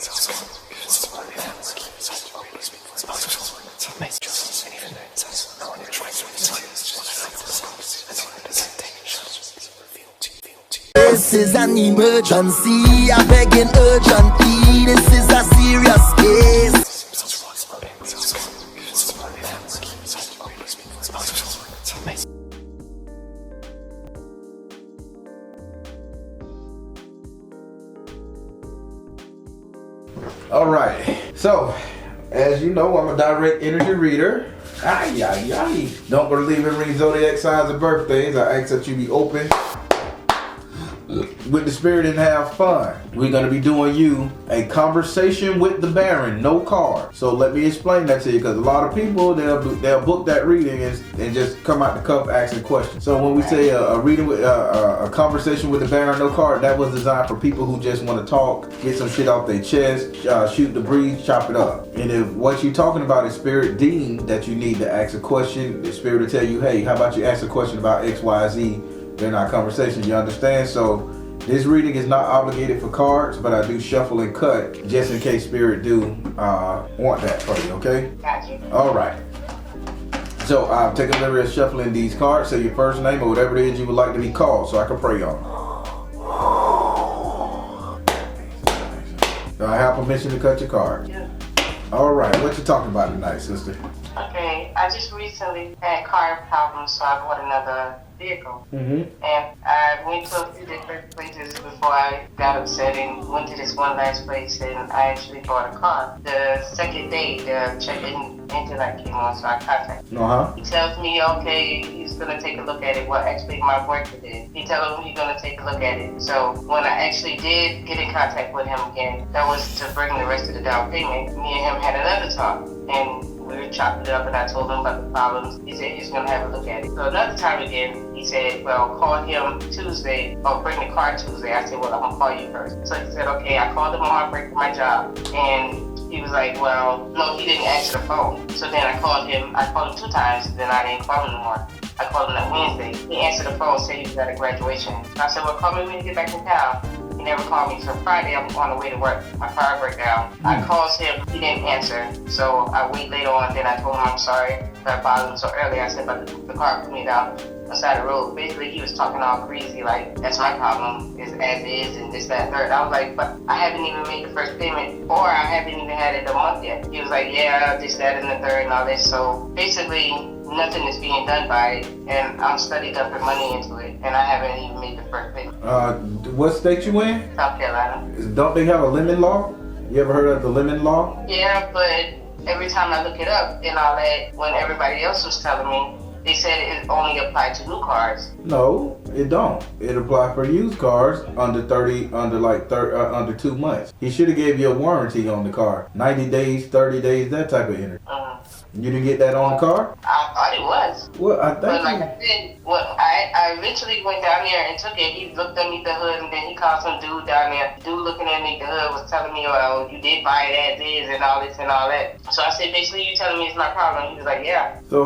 This is an emergency, I begging urgently. This is a serious case. All right, so as you know, I'm a direct energy reader. Don't believe in reading zodiac signs and birthdays. I ask that you be open with the spirit and have fun. We're going to be doing you a conversation with the Baron, no card. So let me explain that to you, because a lot of people, they'll book that reading and just come out the cuff asking questions. So when we say a reading with a conversation with the Baron, no card, that was designed for people who just want to talk, get some shit off their chest, shoot the breeze, chop it up. And if what you're talking about is spirit deemed that you need to ask a question, the spirit will tell you, hey, how about you ask a question about X, Y, Z in our conversation, you understand? So this reading is not obligated for cards, but I do shuffle and cut just in case spirit do want that for you, okay? Gotcha. All right. So I'll take a liberty of shuffling these cards. Say your first name or whatever it is you would like to be called so I can pray on. Do I have permission to cut your card? Yeah. All right. What you talking about tonight, sister? Okay, I just recently had car problems, so I bought another vehicle. Mm-hmm. And I went to a few different places before I got upset and went to this one last place, and I actually bought a car. The second day, the check-in engine light came on, so I contacted him. Uh-huh. He tells me, okay, he's going to take a look at it. Well, actually, my worker did. He told me he's going to take a look at it. So when I actually did get in contact with him again, that was to bring the rest of the down payment. Me and him had another talk, and we were chopping it up, and I told him about the problems. He said he's going to have a look at it. So another time again, he said, well, call him Tuesday, or bring the car Tuesday. I said, well, I'm going to call you first. So he said, okay. I called him on my break for my job, and he was like, well, no, he didn't answer the phone. So then I called him 2 times, then I didn't call him anymore. I called him that Wednesday. He answered the phone, said he was at a graduation. I said, well, call me when you get back in town. He never called me. So Friday, I'm on the way to work. My car broke down. I called him. He didn't answer. So I wait later on. Then I told him I'm sorry that I bothered him so early. I said, but the car put me down on the side of the road. Basically, he was talking all crazy, like, that's my problem, is as is, and this, that, and third. I was like, but I haven't even made the first payment, or I haven't even had it a month yet. He was like, yeah, this, that, and the third, and all this. So basically, nothing is being done by it, and I'm studying dumping money into it, and I haven't even made the first payment. What state you in? South Carolina. Don't they have a lemon law? You ever heard of the lemon law? Yeah, but every time I look it up and all that, when everybody else was telling me, they said it only applied to new cars. No, it don't. It apply for used cars under 2 months. He should have gave you a warranty on the car. 90 days, 30 days, that type of energy. You didn't get that on the car? I thought it was. Well, I think. But like I said, I eventually went down there and took it. He looked underneath the hood, and then he called some dude down there. Dude looking underneath the hood was telling me, well, you did buy it as is and all this and all that. So I said, basically, you telling me it's my problem? He was like, yeah. So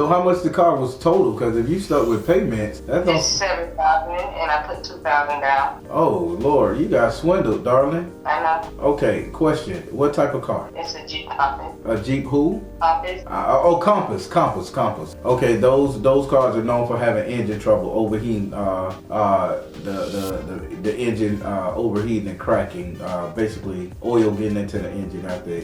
how much the car was total? Because if you stuck with payments, that's It's $7,000, and I put $2,000 down. Oh Lord, you got swindled, darling. I know. Okay, question: what type of car? It's a Jeep Compass. A Jeep who? Compass. Compass. Okay, those cars are known for having engine trouble, overheating, the engine overheating and cracking. Basically, oil getting into the engine after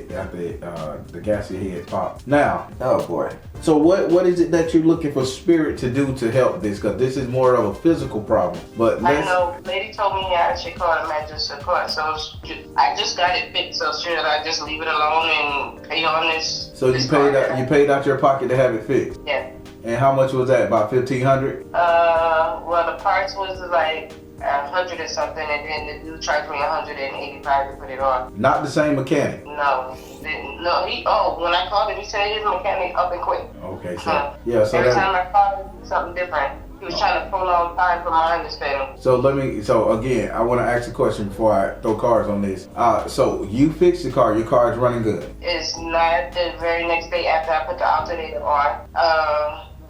the gassy head pops. Now, oh boy. So what is it that you're looking for spirit to do to help this? Because this is more of a physical problem. But I know. Lady told me I should call the Magic Support. So I just got it fixed. So should I just leave it alone and pay on this? So you paid out your pocket to have it fixed? Yeah. And how much was that? About $1,500? Well, the parts was like 100 or something, and then the dude charged me 185 to put it on. Not the same mechanic? No. When I called him, he said his mechanic up and quick. Okay, so so every time I called him, something different. He was trying to prolong time from my understanding. So again, I want to ask a question before I throw cards on this. So you fixed the car, your car is running good? It's not. The very next day after I put the alternator on,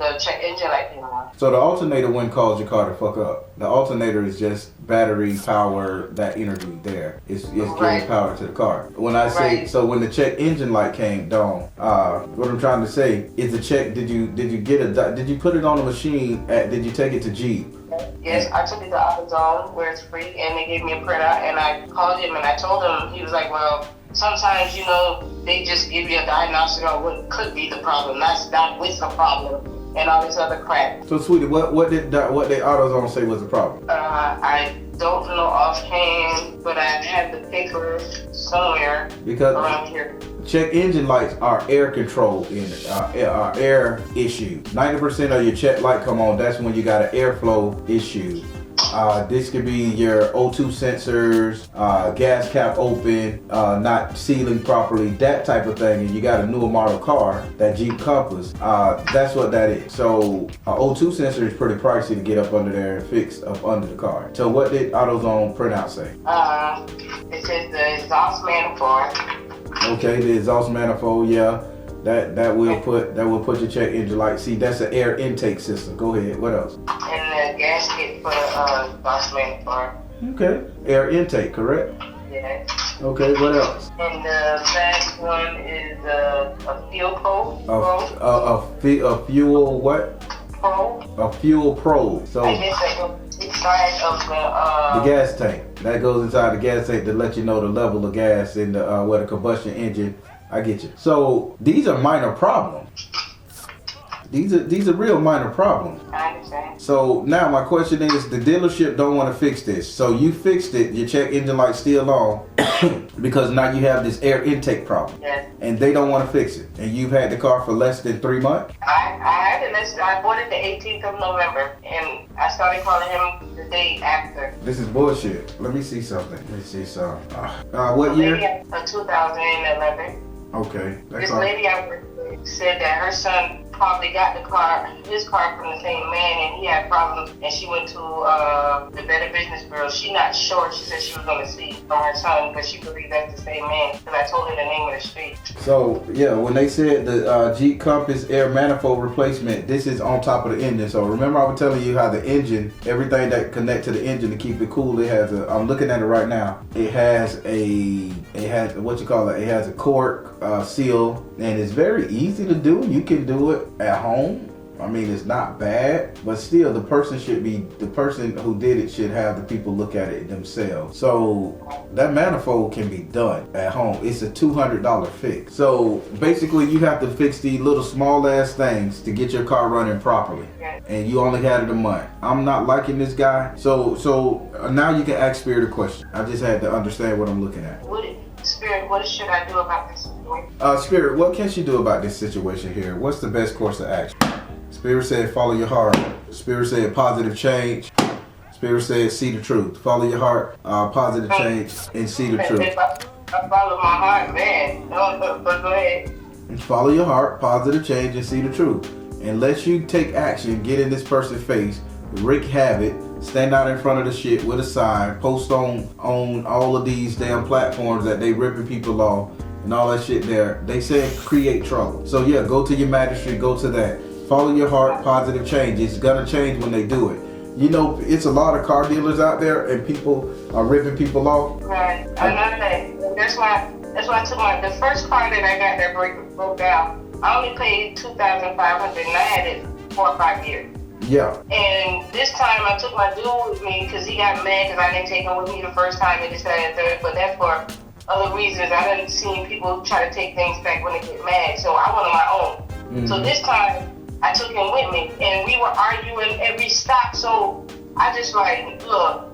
the check engine light came on. So the alternator wouldn't cause your car to fuck up. The alternator is just battery power, that energy there. It's giving power to the car. When I say, so when the check engine light came on, what I'm trying to say is the check, did you put it on the machine, did you take it to Jeep? Yes, I took it to AutoZone where it's free, and they gave me a printout, and I called him and I told him. He was like, well, sometimes, you know, they just give you a diagnostic on what could be the problem. That's not what's the problem, and all this other crap. So, sweetie, what did AutoZone say was the problem? I don't know offhand, but I have the paper somewhere around here. Check engine lights are air control are air issue. 90% of your check light come on, that's when you got an airflow issue. This could be your O2 sensors, gas cap open, not sealing properly, that type of thing. And you got a newer model car, that Jeep Compass, that's what that is. So O2 sensor is pretty pricey to get up under there and fix up under the car. So what did AutoZone printout say? It says the exhaust manifold. Okay, the exhaust manifold, yeah. That will put your check engine light. See, that's an air intake system. Go ahead. What else? And the gasket for the exhaust manifold. Okay, air intake, correct? Yeah. Okay, what else? And the last one is a fuel probe. A fuel what? Probe. A fuel probe. So I guess that goes inside of the gas tank. That goes inside the gas tank to let you know the level of gas in the where the combustion engine. I get you. So these are minor problems. These are real minor problems. I understand. So now my question is, the dealership don't want to fix this. So you fixed it, your check engine light still on because now you have this air intake problem. Yes. And they don't want to fix it. And you've had the car for less than 3 months? I had it. I bought it the 18th of November, and I started calling him the day after. This is bullshit. Let me see something. What year? 2011. Okay. This lady I worked with said that her son probably got his car from the same man, and he had problems, and she went to the Better Business Bureau. She's not sure. She said she was going to see from her son, but she believed that's the same man, because I told her the name of the street. So, yeah, when they said the Jeep Compass air manifold replacement, this is on top of the engine. So remember I was telling you how the engine, everything that connects to the engine to keep it cool, it has I'm looking at it right now, it has what you call it, it has a cork seal, and it's very easy to do. You can do it at home. I mean, it's not bad, but still the person who did it should have the people look at it themselves. So that manifold can be done at home. It's a $200 fix. So basically you have to fix these little small ass things to get your car running properly. And you only had it a month. I'm not liking this guy. So now you can ask Spirit a question. I just had to understand what I'm looking at. Spirit, what should I do about this situation? Spirit, what can she do about this situation here? What's the best course of action? Spirit said, follow your heart. Spirit said, positive change. Spirit said, see the truth. Follow your heart, positive change, and see the truth. I follow my heart, man. But go ahead. Follow your heart, positive change, and see the truth. Unless you take action, get in this person's face, wreak havoc, stand out in front of the shit with a sign, post on all of these damn platforms that they ripping people off and all that shit there. They said create trouble. So yeah, go to your magistrate, go to that. Follow your heart, positive change. It's gonna change when they do it. You know, it's a lot of car dealers out there and people are ripping people off. Right, I know that. That's why I took the first car that I got that broke down. I only paid $2,500 and I had it 4 or 5 years. Yeah. And this time I took my dude with me because he got mad because I didn't take him with me the first time and this, that, and third. But that's for other reasons. I didn't see people try to take things back when they get mad. So I went on my own. Mm-hmm. So this time I took him with me and we were arguing every stop. So I just like, look,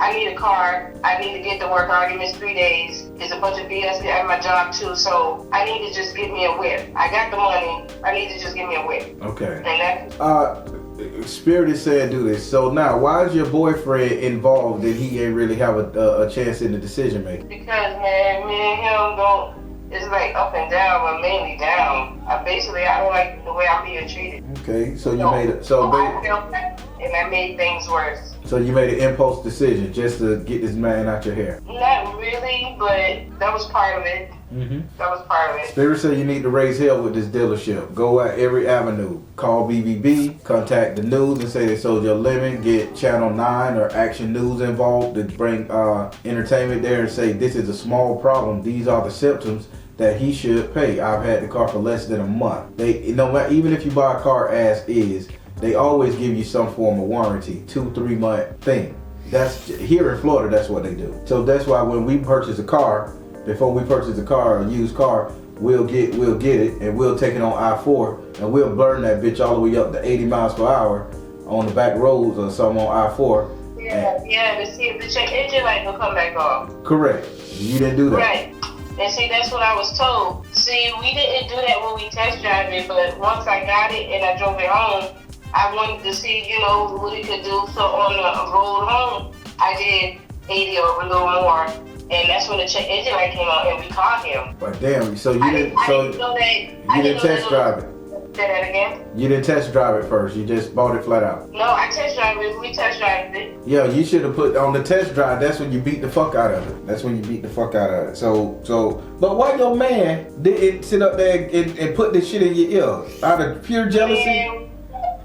I need a car. I need to get to work. I already missed 3 days. There's a bunch of BS at my job too. So I need to just get me a whip. I got the money. I need to just get me a whip. Okay. And that. Spirit is saying do this. So now, why is your boyfriend involved and he ain't really have a chance in the decision making? Because man, me and him don't. It's like up and down, but mainly down. I don't like the way I'm being treated. Okay, so you I made it. felt that, and that made things worse. So you made an impulse decision just to get this man out your hair? Not really, but that was part of it. That was part of it. Spirit said you need to raise hell with this dealership. Go at every avenue. Call BBB, contact the news and say they sold your limit. Get Channel 9 or Action News involved to bring entertainment there and say this is a small problem. These are the symptoms that he should pay. I've had the car for less than a month. They, no matter, even if you buy a car as is, they always give you some form of warranty, 2-3 month thing. That's here in Florida. That's what they do. So that's why when we purchase a car, before we purchase a car, a used car, we'll get it and we'll take it on I-4 and we'll burn that bitch all the way up to 80 miles per hour on the back roads or something on I-4. Yeah, to see if the check engine light will come back on. Correct. You didn't do that. Right. And see, that's what I was told. See, we didn't do that when we test drove it, but once I got it and I drove it home, I wanted to see, what it could do. So on the road home, I did 80 or a little more. And that's when the check engine light came on and we called him. But damn, so you didn't test drive it. Say that again? You didn't test drive it first. You just bought it flat out. No, I test drive it. We test drive it. Yeah, you should have put on the test drive. That's when you beat the fuck out of it. That's when you beat the fuck out of it. So, but why your man didn't sit up there and put this shit in your ear out of pure jealousy? And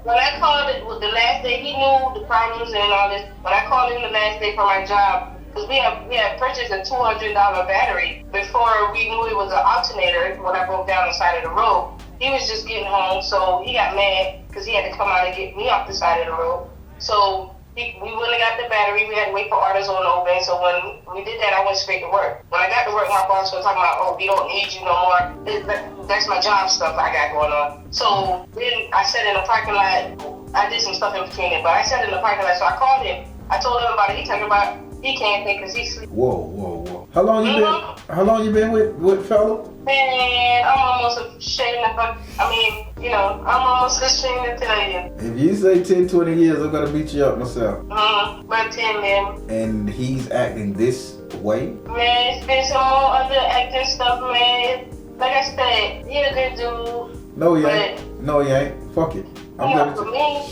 when I called it the last day, he knew the problems and all this. When I called him the last day for my job, because we had purchased a $200 battery before we knew it was an alternator when I broke down the side of the road. He was just getting home, so he got mad because he had to come out and get me off the side of the road. So we went and got the battery. We had to wait for orders on the open. So when we did that, I went straight to work. When I got to work, my boss was talking about, we don't need you no more. That's my job stuff I got going on. So then I sat in the parking lot. I did some stuff in between it, but I sat in the parking lot. So I called him. I told him about it. He talking about he can't pay because he's sleeping. Whoa. How long you been with fella? Man, I'm almost ashamed I'm almost ashamed to tell you. If you say 10, 20 years, I'm gonna beat you up myself. About 10, man. And he's acting this way? Man, it's been some more other acting stuff, man. Like I said, he a good dude. No, he ain't. No, he ain't. Fuck it. He not for me.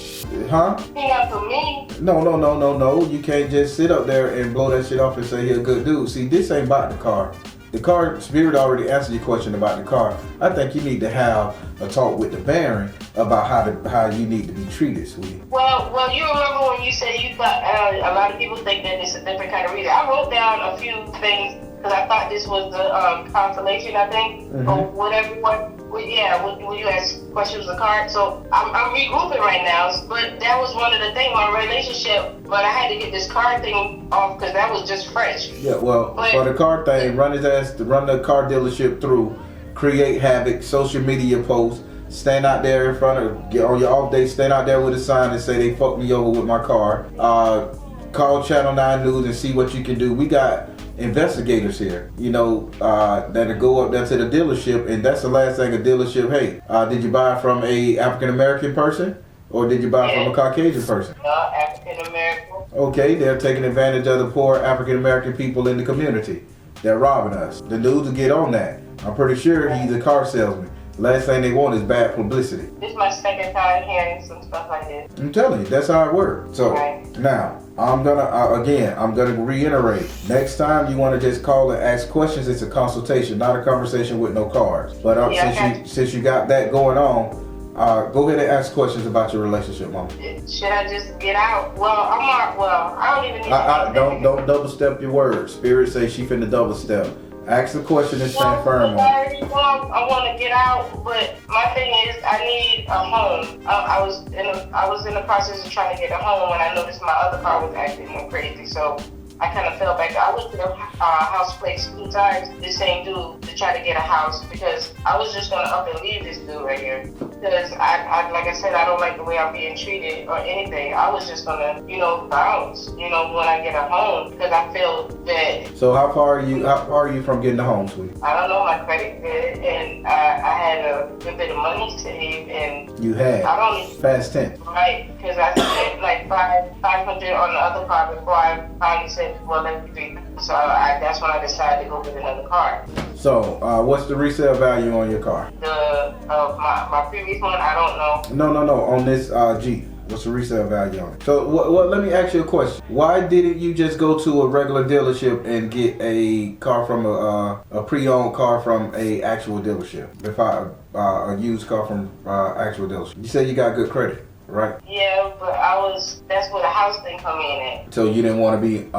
Huh? He not for me. No. You can't just sit up there and blow that shit off and say he a good dude. See, this ain't about the car. The car, Spirit already answered your question about the car. I think you need to have a talk with the Baron about how you need to be treated, sweetie. Well, you remember when you said you thought a lot of people think that it's a different kind of reason. I wrote down a few things because I thought this was the consolation, I think, or whatever. When you ask questions of the card. So I'm regrouping right now, but that was one of the things, my relationship, but I had to get this card thing off because that was just fresh. Yeah, well, for the car thing, run the car dealership through, create havoc, social media posts, stand out there in front of, on your off day, stand out there with a sign and say they fucked me over with my car. Call Channel 9 News and see what you can do. We got investigators here, that'll go up there to the dealership, and that's the last thing a dealership, hey, did you buy from a African American person or did you buy from a Caucasian person? African American. Okay, they're taking advantage of the poor African American people in the community. They're robbing us. The news will get on that. I'm pretty sure he's a car salesman. Last thing they want is bad publicity. This is my second time hearing some stuff like this. I'm telling you, that's how it works. So now, I'm gonna reiterate. Next time you want to just call and ask questions, it's a consultation, not a conversation with no cards. But since you got that going on, go ahead and ask questions about your relationship, Mama. Should I just get out? I don't even need don't double step your words. Spirit say she finna double step. Ask the question and stand firm on it. I want to get out, but my thing is I need a home. I was in the process of trying to get a home when I noticed my other car was acting crazy. So I kind of fell back. I went to the house place 2 times, the same dude, to try to get a house because I was just going to up and leave this dude right here. Because I like I said, I don't like the way I'm being treated or anything. I was just going to, bounce, when I get a home because I feel bad. So how far are you from getting a home, sweetie? I don't know, my credit good, and I had a good bit of money saved, and you had? I don't need fast 10. Right, because I spent like $500 on the other car before I finally said, let me be. So that's when I decided to go get another car. So what's the resale value on your car? My previous one, I don't know. No, on this Jeep. What's the resale value on it? So what? Let me ask you a question. Why didn't you just go to a regular dealership and get a car from a pre-owned car from a actual dealership? If a used car from actual dealership. You said you got good credit, right? Yeah, but that's where the house thing come in at. So you didn't want to be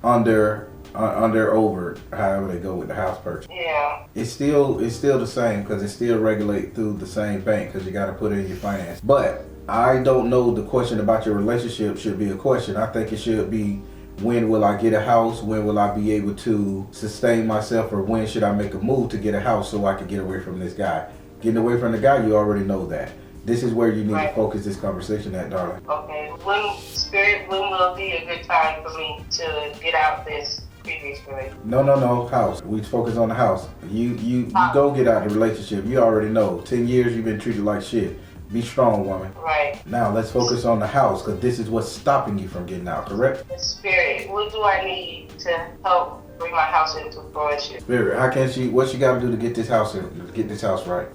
under, over, however they go with the house purchase. Yeah. It's still the same because it still regulate through the same bank because you got to put in your finance. But I don't know, the question about your relationship should be a question. I think it should be, when will I get a house? When will I be able to sustain myself? Or when should I make a move to get a house so I can get away from this guy? Getting away from the guy, you already know that. This is where you need to focus this conversation at, darling. Okay. When will be a good time for me to get out this previous relationship? No, house. We focus on the house. You don't get out of the relationship. You already know. 10 years you've been treated like shit. Be strong, woman. Right. Now let's focus on the house because this is what's stopping you from getting out, correct? The spirit. What do I need to help bring my house into fruition? Spirit, how can she? What she got to do to get this house right?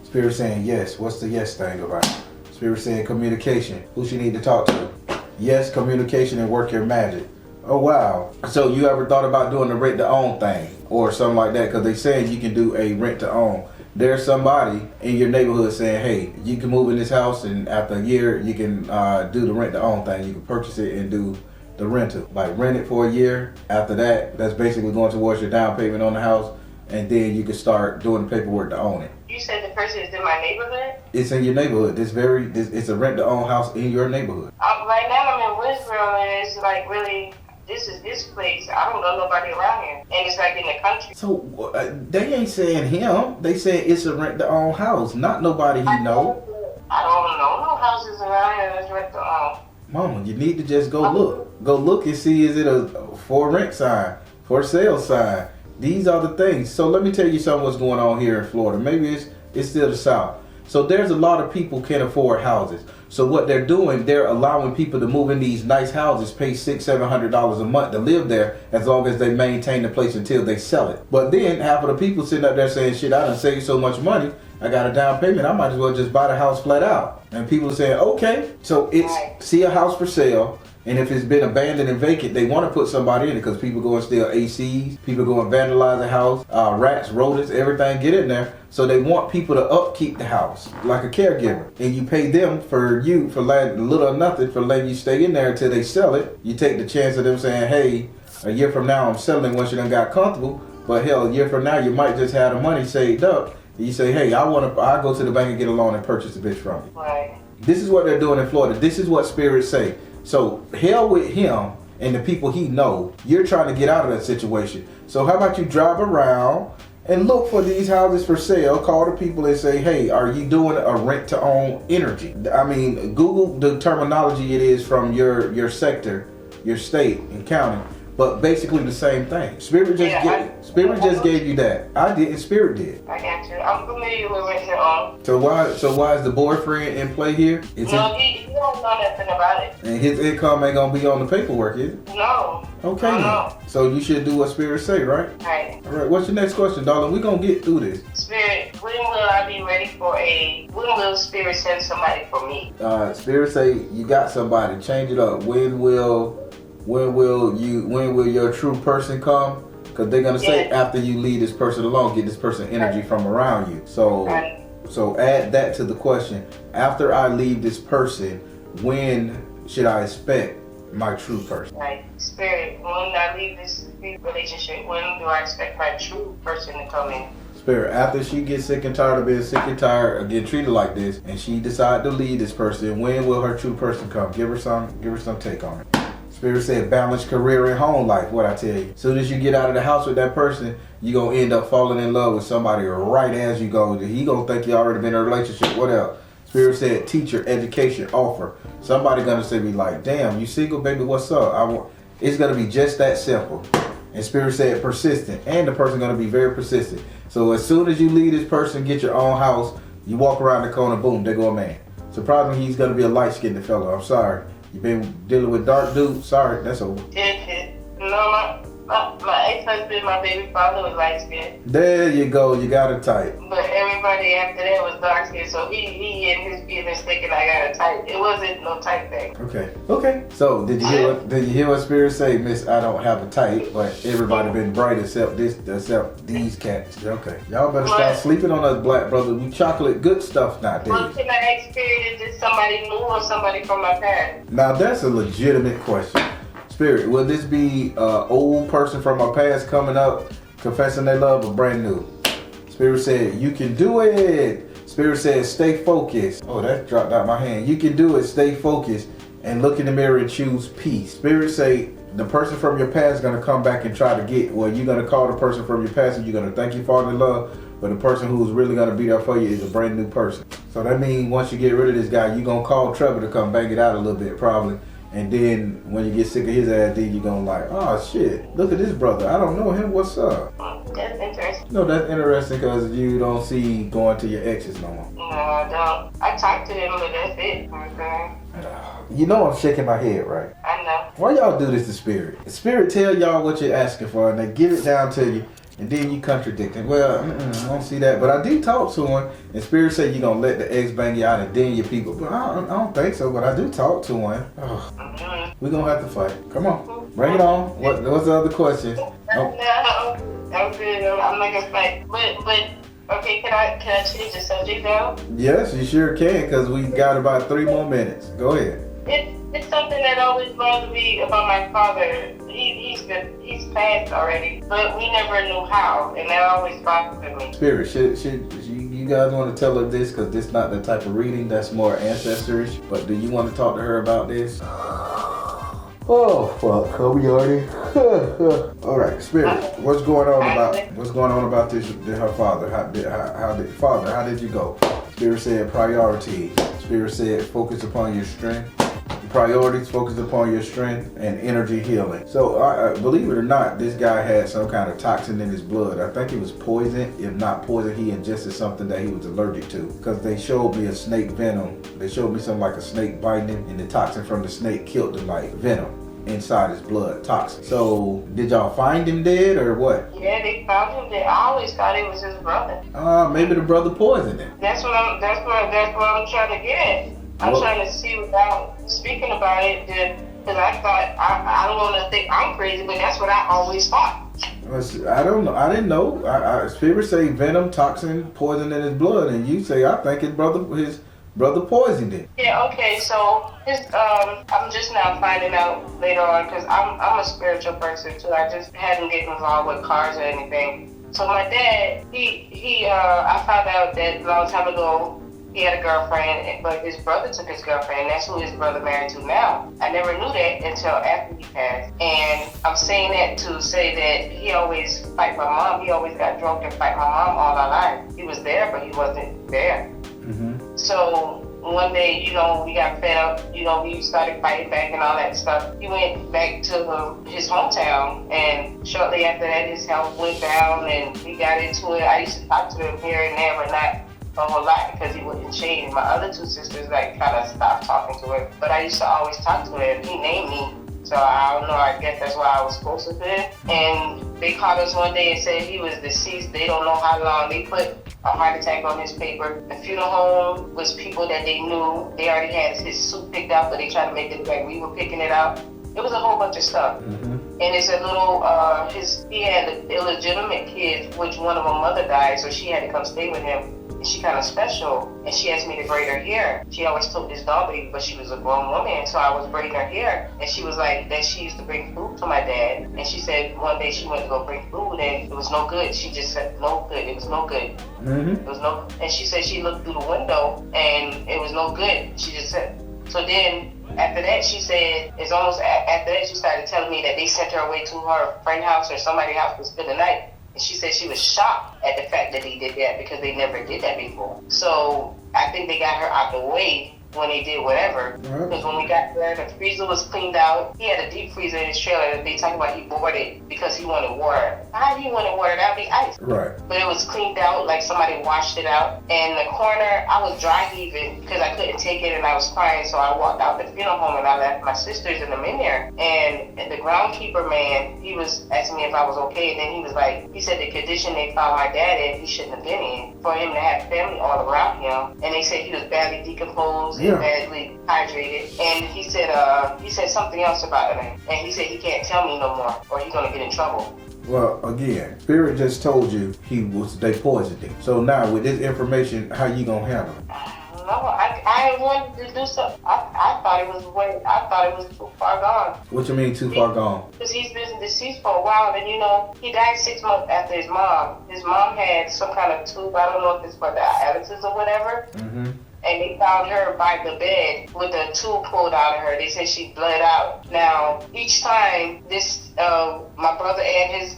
Spirit saying yes. What's the yes thing about it? Spirit saying communication. Who she need to talk to? Yes, communication and work your magic. Oh wow. So you ever thought about doing the rent to own thing or something like that? Because they saying you can do a rent to own. There's somebody in your neighborhood saying, hey, you can move in this house and after a year you can do the rent to own thing. You can purchase it and do the rental. Like rent it for a year. After that, that's basically going towards your down payment on the house. And then you can start doing the paperwork to own it. You said the person is in my neighborhood? It's in your neighborhood. It's a rent to own house in your neighborhood. Right now I'm in Winsboro and it's like really, this is this place. I don't know nobody around here. And it's like in the country. So they ain't saying him. They saying it's a rent to own house. Not nobody he know. I don't know no houses around here that's rent to own. Mama, you need to just go look. Go look and see, is it a for rent sign, for sale sign? These are the things. So let me tell you something what's going on here in Florida. Maybe it's still the South. So there's a lot of people can't afford houses. So what they're doing, they're allowing people to move in these nice houses, pay $600-700 a month to live there as long as they maintain the place until they sell it. But then half of the people sitting up there saying, shit, I done saved so much money. I got a down payment. I might as well just buy the house flat out. And people are saying, okay. So it's see a house for sale. And if it's been abandoned and vacant, they want to put somebody in it because people go and steal ACs, people go and vandalize the house, rats, rodents, everything get in there. So they want people to upkeep the house like a caregiver. And you pay them for little or nothing for letting you stay in there until they sell it. You take the chance of them saying, hey, a year from now I'm selling once you done got comfortable. But hell, a year from now you might just have the money saved up. And you say, hey, I'll go to the bank and get a loan and purchase the bitch from you. Right. This is what they're doing in Florida. This is what spirits say. So hell with him and the people he know. You're trying to get out of that situation. So how about you drive around and look for these houses for sale. Call the people and say, hey, are you doing a rent to own energy? I mean, Google the terminology it is from your sector, your state and county. But basically the same thing. Spirit just gave you that. I didn't. Spirit did. I got you. I'm familiar with rent to own. So why is the boyfriend in play here? He don't know nothing about it. And his income ain't gonna be on the paperwork, is it? No. Okay. No. So you should do what Spirit say, right? Right. All right. What's your next question, darling? We're gonna get through this. Spirit, when will I be ready when will Spirit send somebody for me? Spirit say you got somebody. Change it up. When will your true person come? Because they're gonna say after you leave this person alone, get this person energy from around you. So add that to the question. After I leave this person, when should I expect my true person? Right. Spirit, when I leave this relationship, when do I expect my true person to come in? Spirit, after she gets sick and tired of being sick and tired of getting treated like this, and she decide to leave this person, when will her true person come? Give her some take on it. Spirit said balance career and home life, what I tell you. As soon as you get out of the house with that person, you're going to end up falling in love with somebody right as you go. He going to think you already been in a relationship. What else? Spirit said teacher, education, offer. Somebody going to say be like, damn, you single, baby, what's up? It's going to be just that simple. And Spirit said persistent. And the person going to be very persistent. So as soon as you leave this person, get your own house, you walk around the corner, boom, there go a man. Surprisingly, he's going to be a light-skinned fellow. I'm sorry. You've been dealing with dark dude. Sorry, that's over. No, My ex-husband, my baby father was light skinned. There you go. You got a type. But everybody after that was dark skinned, so he and his feelings thinking I got a type. It wasn't no type thing. Okay. So did you hear what Spirit say, Miss? I don't have a type, but everybody been bright except these cats. Okay. Y'all better stop sleeping on us, black brothers. We chocolate good stuff nowadays. What can I experience? Is somebody new or somebody from my past? Now that's a legitimate question. Spirit, will this be an old person from our past coming up, confessing their love, or brand new? Spirit said, you can do it. Spirit said, stay focused. Oh, that dropped out my hand. You can do it, stay focused, and look in the mirror and choose peace. Spirit say, the person from your past is going to come back and try to get, well, you're going to call the person from your past and you're going to thank you for their love, but the person who's really going to be there for you is a brand new person. So that means once you get rid of this guy, you're going to call Trevor to come bang it out a little bit, probably. And then when you get sick of his ass, then you're going to like, oh shit, look at this brother. I don't know him. What's up? That's interesting. No, that's interesting because you don't see going to your exes no more. No, I don't. I talked to them, but that's it. Okay. You know I'm shaking my head, right? I know. Why y'all do this to Spirit? The Spirit tell y'all what you're asking for and they give it down to you. And then you contradict him. Well, I don't see that. But I do talk to him. And Spirit say you're going to let the ex bang you out and then your people. But I don't think so. But I do talk to him. Oh, we're going to have to fight. Come on. Bring it on. What's the other question? No, I'm good. I'm not going to fight. But, okay, can I change the subject now? Yes, you sure can. Because we got about 3 more minutes. Go ahead. It's something that always bothered me about my father. He's passed already, but we never knew how, and that always bothered me. Spirit, should you guys want to tell her this? Because this not the type of reading that's more ancestorish. But do you want to talk to her about this? Oh fuck, Kobe already. All right, Spirit, what's going on about this? Her father, how did you go? Spirit said priority. Spirit said focus upon your strength. Priorities, focus upon your strength and energy healing. So believe it or not, this guy had some kind of toxin in his blood. I think it was poison. If not poison, he ingested something that he was allergic to. Because they showed me a snake venom. They showed me something like a snake biting him, and the toxin from the snake killed him like venom inside his blood, toxin. So did y'all find him dead or what? Yeah, they found him dead. I always thought it was his brother. Maybe the brother poisoned him. That's what I'm trying to get at. I'm trying to see without speaking about it, because I thought, I don't want to think I'm crazy, but that's what I always thought. I don't know. I didn't know. Spirit say venom, toxin, poison in his blood, and you say I think his brother poisoned him. Yeah. Okay. So I'm just now finding out later on because I'm a spiritual person too. I just hadn't get involved with cars or anything. So my dad, I found out that a long time ago. He had a girlfriend, but his brother took his girlfriend, and that's who his brother married to now. I never knew that until after he passed. And I'm saying that to say that he always fight my mom. He always got drunk and fight my mom all our life. He was there, but he wasn't there. Mm-hmm. So one day, we got fed up. We started fighting back and all that stuff. He went back to his hometown, and shortly after that, his health went down, and we got into it. I used to talk to him here and there, but not a whole lot because he wouldn't change. My other 2 sisters kind of stopped talking to him, but I used to always talk to him. He named me, so I don't know. I guess that's why I was closer to him. And they called us one day and said he was deceased. They don't know how long. They put a heart attack on his paper. The funeral home was people that they knew. They already had his suit picked out, but they tried to make it look like we were picking it out. It was a whole bunch of stuff. Mm-hmm. And it's a little, he had illegitimate kids, which one of them mother died, so she had to come stay with him. She kind of special, and she asked me to braid her hair. She always took this doll baby, but she was a grown woman, so I was braiding her hair. And she was like that she used to bring food to my dad. And she said one day she went to go bring food, and it was no good. She just said no good. It was no good. Mm-hmm. It was no. And she said she looked through the window, and it was no good. She just said. So then after that, she said it's almost after that she started telling me that they sent her away to her friend's house or somebody's house to spend the night. And she said she was shocked at the fact that he did that because they never did that before. So I think they got her out the way when they did whatever. Because when we got there, the freezer was cleaned out. He had a deep freezer in his trailer. They talking about he bought it because he wanted water. How do you want water? That'd be ice. Right. But it was cleaned out, like somebody washed it out. And the corner, I was dry heaving because I couldn't take it and I was crying. So I walked out the funeral home and I left my sisters and them in there. And the groundkeeper man, he was asking me if I was okay. And then he was like, he said the condition they found my dad in, he shouldn't have been in. For him to have family all around him. And they said he was badly decomposed and badly hydrated. And he said something else about it. And he said he can't tell me no more or he's going to get in trouble. Well, again, Spirit just told you they poisoned him. So now with this information, how you gonna handle it? No, I wanted to do something. I thought it was too far gone. What you mean too far gone? Because he's been deceased for a while, and he died 6 months after his mom. His mom had some kind of tube. I don't know if it's for dialysis or whatever. Mm-hmm. And they found her by the bed with a tube pulled out of her. They said she bled out. Now, each time my brother and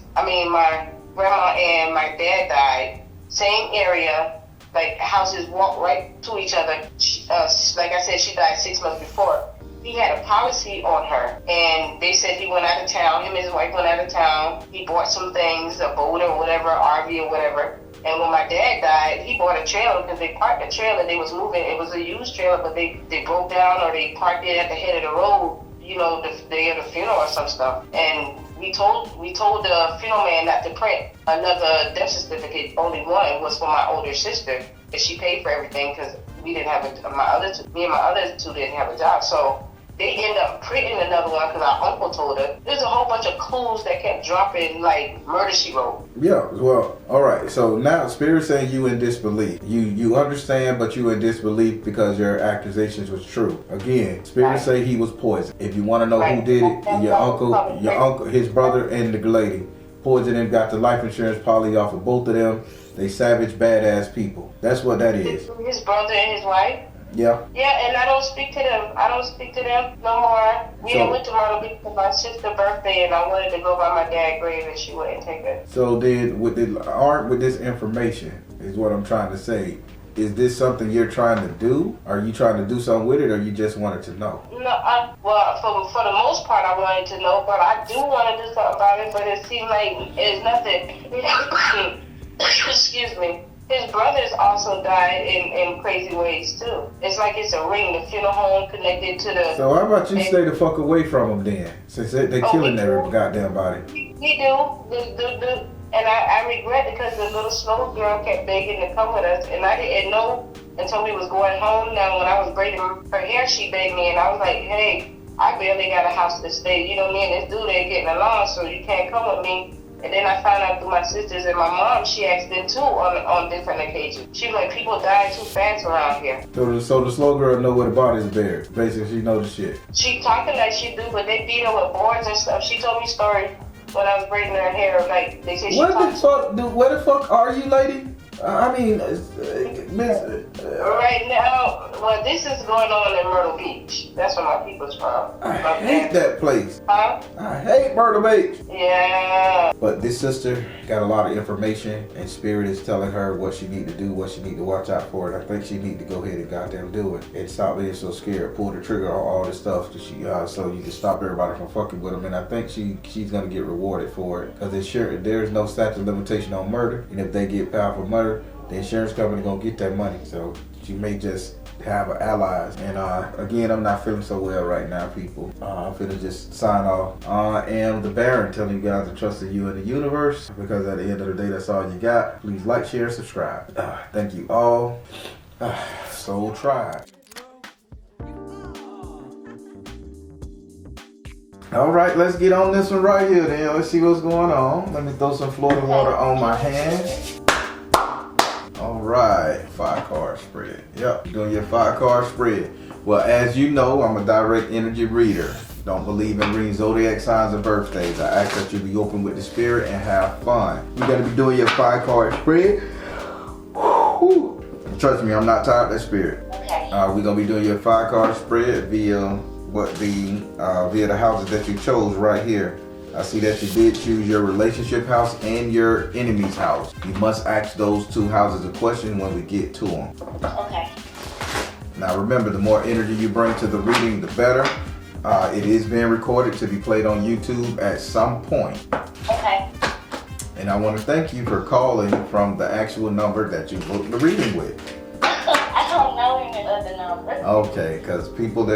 my grandma and my dad died, same area, like houses walk right to each other. Like I said, she died 6 months before. He had a policy on her, and they said he went out of town. Him and his wife went out of town. He bought some things, a boat or whatever, RV or whatever. And when my dad died, he bought a trailer because they parked the trailer. They was moving. It was a used trailer, but they broke down or they parked it at the head of the road, the day of the funeral or some stuff. And we told the funeral man not to print another death certificate. Only one was for my older sister, and she paid for everything because we didn't have me and my other two didn't have a job. So they ended up printing another one because our uncle told her. There's a whole bunch of clues that kept dropping, like Murder, She Wrote. Yeah, well, all right. So now Spirit saying you in disbelief. You understand, but you in disbelief because your accusations was true. Again, Spirit say he was poisoned. If you want to know who did it, your uncle, his brother, and the lady poisoned him, got the life insurance policy off of both of them. They savage, badass people. That's what that is. His brother and his wife? Yeah. Yeah, and I don't speak to them. No more. We went to Myrtle Beach for my sister's birthday, and I wanted to go by my dad's grave, and she wouldn't take it. So then, with this information, is what I'm trying to say. Is this something you're trying to do? Are you trying to do something with it, or you just wanted to know? No, for the most part, I wanted to know, but I do want to do something about it. But it seems like it's nothing. Excuse me. His brothers also died in crazy ways too. It's like it's a ring. The funeral home connected to the. So how about you stay the fuck away from them then? Since they're killing every goddamn body. We do. And I regret because the little slow girl kept begging to come with us, and I didn't know until we was going home. Now when I was braiding her hair, she begged me, and I was like, hey, I barely got a house to stay. Me and this dude ain't getting along, so you can't come with me. And then I found out through my sisters and my mom, she asked them too on different occasions. She was like, people die too fast around here. So the slow girl know where the body's buried. Basically, she knows the shit. She talking like she do, but they beat her with boards and stuff. She told me stories when I was braiding her hair. Like, they said where the fuck are you, lady? I mean, Miss. Right now, well, this is going on in Myrtle Beach. That's where my people's from. I hate that place. Huh? I hate Myrtle Beach. Yeah. But this sister got a lot of information, and Spirit is telling her what she need to do, what she need to watch out for. And I think she need to go ahead and goddamn do it and stop being so scared. Pull the trigger on all this stuff that so you can stop everybody from fucking with them. And I think she's gonna get rewarded for it because there's no statute of limitation on murder, and if they get found for murder, the insurance company gonna get that money. So she may just have allies. And again, I'm not feeling so well right now, people. I'm finna just sign off. I am the Baron, telling you guys to trust in you and the universe, because at the end of the day, that's all you got. Please like, share, subscribe. Thank you all. Soul Tribe. All right, let's get on this one right here then. Let's see what's going on. Let me throw some Florida water on my hands. All right, 5-card spread. Yep, doing your 5-card spread. Well, as you know, I'm a direct energy reader. Don't believe in reading zodiac signs and birthdays. I ask that you be open with the spirit and have fun. You're gonna be doing your 5-card spread. Woo. Trust me, I'm not tired of that spirit. Okay. We're gonna be doing your 5-card spread via the houses that you chose right here. I see that you did choose your relationship house and your enemy's house. You must ask those two houses a question when we get to them. Okay. Now remember, the more energy you bring to the reading, the better. It is being recorded to be played on YouTube at some point. Okay. And I want to thank you for calling from the actual number that you booked the reading with. I don't know any other number. Okay, because people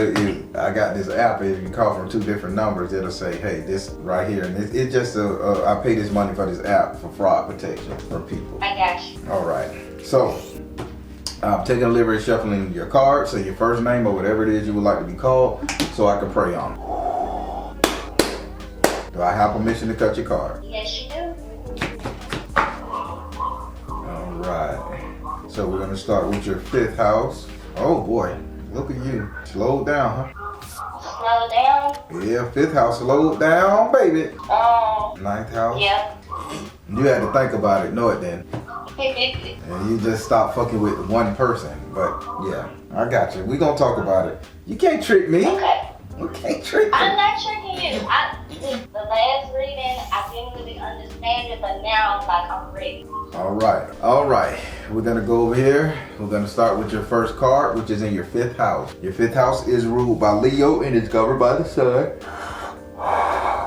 I got this app, if you call from 2 different numbers, it'll say, hey, this right here. And it's just I pay this money for this app for fraud protection from people. I got you. All right. So, I'm taking a liberty of shuffling your card, say your first name or whatever it is you would like to be called, so I can pray on it. Do I have permission to cut your card? Yes, you do. All right. So we're going to start with your 5th house. Oh boy, look at you. Slow down, huh? Slow down? Yeah, 5th house, slow down, baby. 9th house? Yeah. You had to think about it, know it then. And you just stop fucking with one person. But yeah, I got you. We gonna talk about it. You can't trick me. Okay. You can't trick me. I'm not tricking you. The last reading, I didn't really understand it, but now I'm ready. All right. We're gonna go over here. We're gonna start with your first card, which is in your 5th house. Your 5th house is ruled by Leo and it's governed by the sun.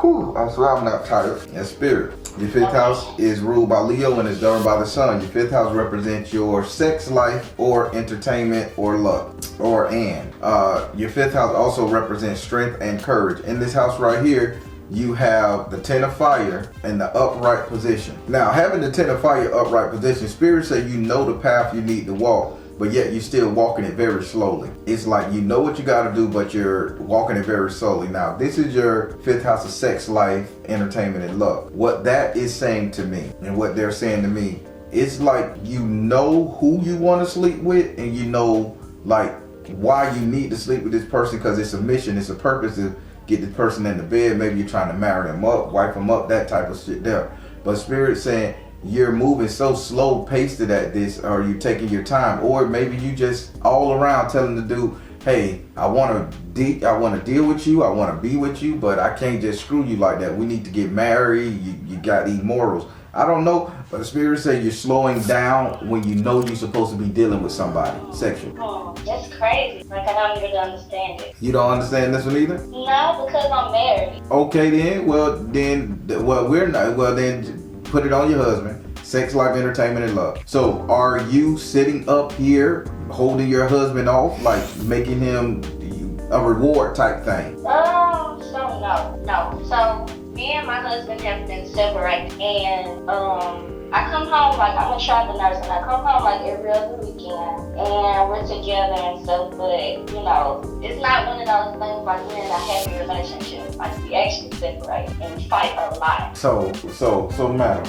Whew, I swear I'm not tired. That's spirit. Your 5th house is ruled by Leo and is governed by the sun. Your 5th house represents your sex life or entertainment or luck your 5th house also represents strength and courage. In this house right here, you have the 10 of fire in the upright position. Now, having the 10 of fire upright position, spirit say you know the path you need to walk, but yet you're still walking it very slowly. It's like you know what you got to do, but you're walking it very slowly. Now, this is your 5th house of sex life, entertainment, and love. What that is saying to me, and what they're saying to me, it's like you know who you want to sleep with, and you know like why you need to sleep with this person, because it's a mission, it's a purpose to get this person in the bed. Maybe you're trying to marry them up, wipe them up, that type of shit there. But spirit saying you're moving so slow paced at this, or you taking your time, or maybe you just all around telling the dude, hey, I want to deal with you, I want to be with you, but I can't just screw you like that. We need to get married. You got these morals. I don't know, but the spirit say you're slowing down when you know you're supposed to be dealing with somebody sexual. Oh, that's crazy. Like, I don't really understand it. You don't understand this one either? No, because I'm married. Okay then. We're not. Well then, put it on your husband. Sex, life, entertainment, and love. So, are you sitting up here holding your husband off, like making him a reward type thing? So no. So me and my husband have been separated, and I come home, like, I'm a travel nurse, and I come home like every other weekend, and we're together and stuff, but you know, it's not one of those things like we're in a happy relationship. Like, we actually separate and we fight a lot. So madam,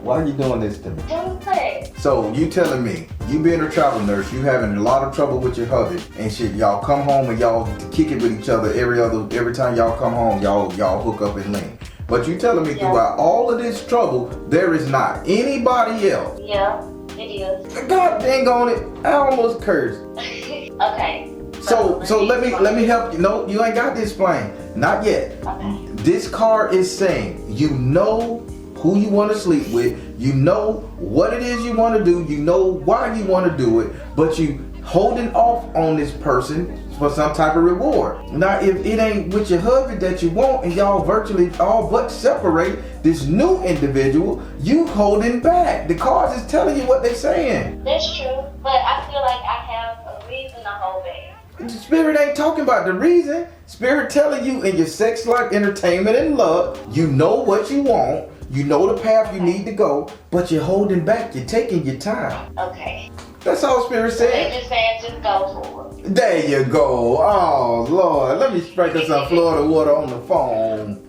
why are you doing this to me? Don't say. So you telling me, you being a travel nurse, you having a lot of trouble with your hubby and shit, y'all come home and y'all kick it with each other every time y'all come home, y'all hook up and lean. But you telling me throughout all of this trouble, there is not anybody else. Yeah, it is. God dang on it, I almost cursed. Okay. So let me help you. No, you ain't got to explain. Not yet. Okay. This card is saying you know who you want to sleep with, you know what it is you want to do, you know why you want to do it, but you holding off on this person for some type of reward. Now, if it ain't with your husband that you want and y'all virtually all but separate this new individual, you holding back. The cards is telling you what they're saying. That's true, but I feel like I have a reason to hold back. Spirit ain't talking about the reason. Spirit telling you in your sex life, entertainment, and love, you know what you want, you know the path you need to go, but you're holding back, you're taking your time. Okay. That's all Spirit said. They just saying just go for it. There you go. Oh, Lord. Let me sprinkle some Florida water on the phone.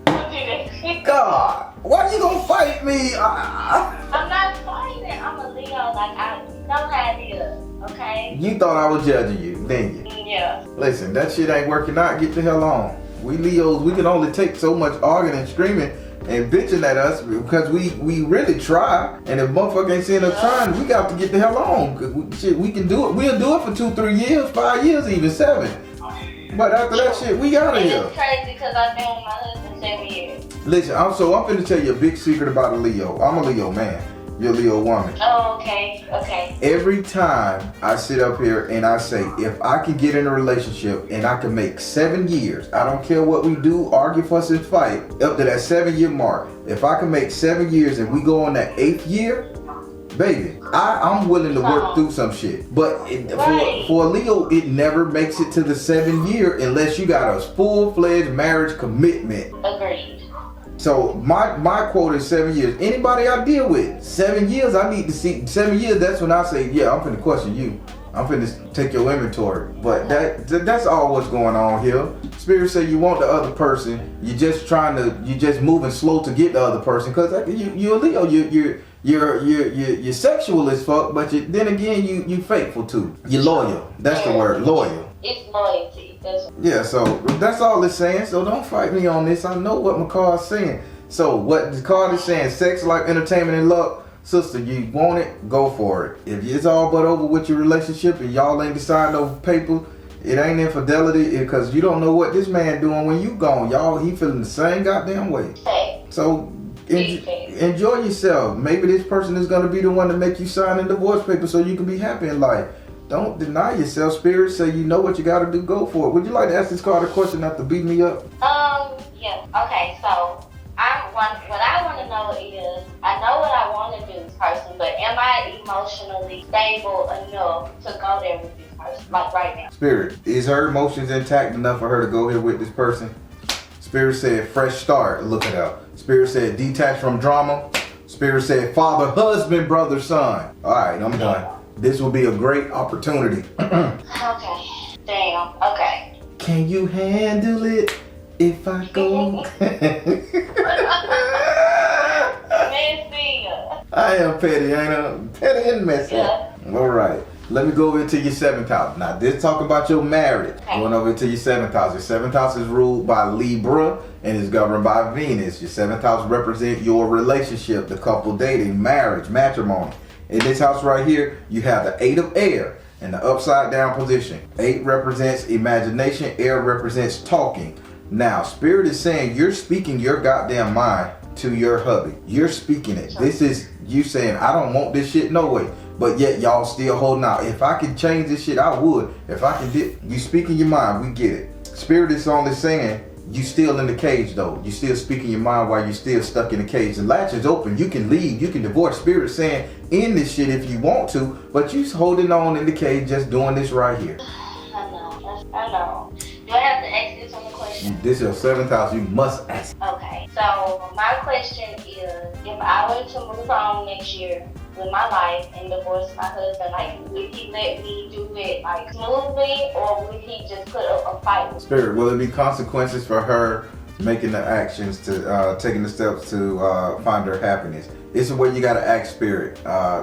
God, why you gonna fight me? I'm not fighting. I'm a Leo. Like, I know how it is, okay? You thought I was judging you, didn't you? Yeah. Listen, that shit ain't working out. Get the hell on. We Leos, we can only take so much arguing and screaming and bitching at us because we really try. And if motherfucker ain't seeing us trying, we got to get the hell on. We can do it. We'll do it for 2, 3 years, 5 years, even 7. But after that shit, we out of here. It's crazy because I've been with my husband 7 years. Listen, I'm finna tell you a big secret about a Leo. I'm a Leo man. You're a Leo woman. Oh, okay, okay. Every time I sit up here and I say, if I can get in a relationship and I can make 7 years, I don't care what we do, argue, fuss, and fight, up to that 7-year mark. If I can make 7 years and we go on that 8th year, baby, I'm willing to work through some shit. But for a Leo, it never makes it to the 7th year unless you got a full-fledged marriage commitment. Agreed. So my quote is 7 years. Anybody I deal with, 7 years, I need to see 7 years. That's when I say, yeah, I'm finna question you. I'm finna take your inventory. But that's all what's going on here. Spirit say you want the other person. You just moving slow to get the other person. Cause you're a Leo. You're sexual as fuck, but then again you faithful too. You're loyal. That's the word, loyal. It's loyalty. Yeah, so that's all it's saying. So don't fight me on this. I know what my card's saying. So what the card is saying, sex, life, entertainment, and luck. Sister, you want it, go for it. If it's all but over with your relationship and y'all ain't deciding over paper, it ain't infidelity, because you don't know what this man doing when you gone. He feeling the same goddamn way. So enjoy yourself. Maybe this person is going to be the one to make you sign a divorce paper so you can be happy in life. Don't deny yourself. Spirit say you know what you got to do, go for it. Would you like to ask this card a question after beating me up? Yeah. Okay, so what I want to know is, I know what I want to do with this person, but am I emotionally stable enough to go there with this person, like right now? Spirit, is her emotions intact enough for her to go here with this person? Spirit said fresh start, look it up. Spirit said detach from drama. Spirit said father, husband, brother, son. All right, I'm done. This will be a great opportunity. Okay. Damn. Okay. Can you handle it if I go? I am petty, ain't I? Petty and messy. Yeah. All right. Let me go over into your 7th house. Now, this talking about your marriage. Okay. Going over into your 7th house. Your 7th house is ruled by Libra and is governed by Venus. Your 7th house represents your relationship, the couple dating, marriage, matrimony. In this house right here, you have the 8 of air in the upside down position. 8 represents imagination. Air represents talking. Now, Spirit is saying you're speaking your goddamn mind to your hubby. You're speaking it. This is you saying, I don't want this shit no way. But yet y'all still holding out. If I could change this shit, I would. If I can you speaking your mind, we get it. Spirit is only saying you still in the cage though. You still speaking your mind while you still stuck in the cage. The latch is open. You can leave. You can divorce. Spirit saying end this shit if you want to, but you holding on in the cage, just doing this right here. I know. Do I have to ask this on the question? This is your 7th house. You must ask. Okay. So my question is, if I were to move on next year with my life and divorce my husband, like, would he let me do it like smoothly, or would he just put up a fight? Spirit, will there be consequences for her making the actions to taking the steps to find her happiness? It's a way you gotta ask Spirit,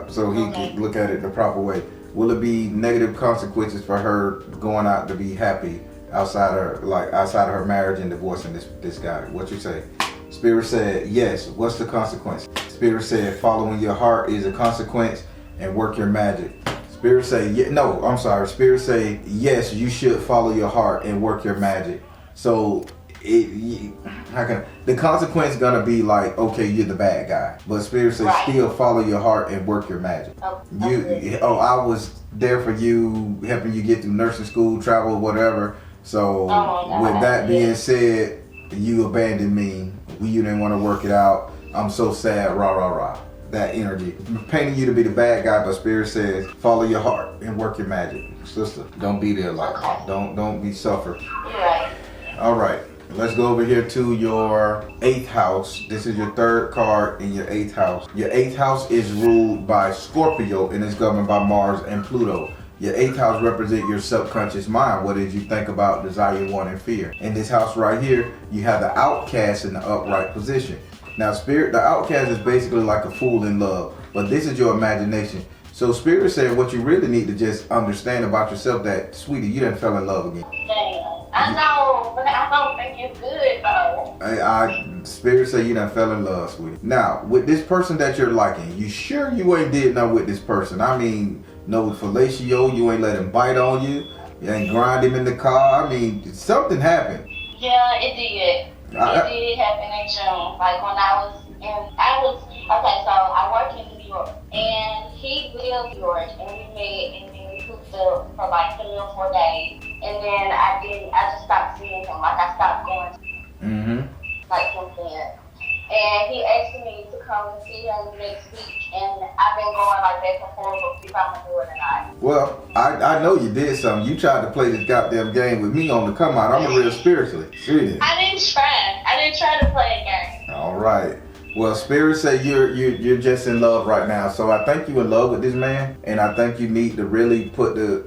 so he can look at it the proper way. Will it be negative consequences for her going out to be happy outside of her marriage and divorcing this guy? What you say? Spirit said yes. What's the consequence? Spirit said following your heart is a consequence, and work your magic. Spirit say Spirit say yes, you should follow your heart and work your magic. So the consequence gonna be like, okay, you're the bad guy, but Spirit says still follow your heart and work your magic. I was there for you, helping you get through nursing school, travel, whatever. So with that being said, you abandoned me. You didn't want to work it out. I'm so sad. Rah rah rah. That energy. I'm painting you to be the bad guy, but Spirit says follow your heart and work your magic. Sister, don't be there like that. Don't be suffer. Right. All right. Let's go over here to your 8th house. This is your 3rd card in your 8th house. Your 8th house is ruled by Scorpio and is governed by Mars and Pluto. Your 8th house represents your subconscious mind. What did you think about, desire, want, and fear? In this house right here, you have the outcast in the upright position. Now, Spirit, the outcast is basically like a fool in love, but this is your imagination. So Spirit said what you really need to just understand about yourself, that, sweetie, you done fell in love again. I know, but I don't think it's good though. Spirit say you done fell in love, sweetie. Now, with this person that you're liking, you sure you ain't did nothing with this person? I mean, no fellatio, you ain't let him bite on you, you ain't grind him in the car. I mean, something happened. Yeah, it did. It did happen in June. Like when I work in New New York. And he lived in New York, and we met, and then we hooked up for like 3 or 4 days. And then I just stopped seeing him. Like, I stopped going to like since then. And he asked me to come and see him next week, and I've been going like back and forth to see if I'm gonna do it or not. Well, I know you did something. You tried to play this goddamn game with me on the come out. I'm a real spiritually. Serious. I didn't try to play a game. All right. Well, Spirit say you're just in love right now. So I think you in love with this man, and I think you need to really put the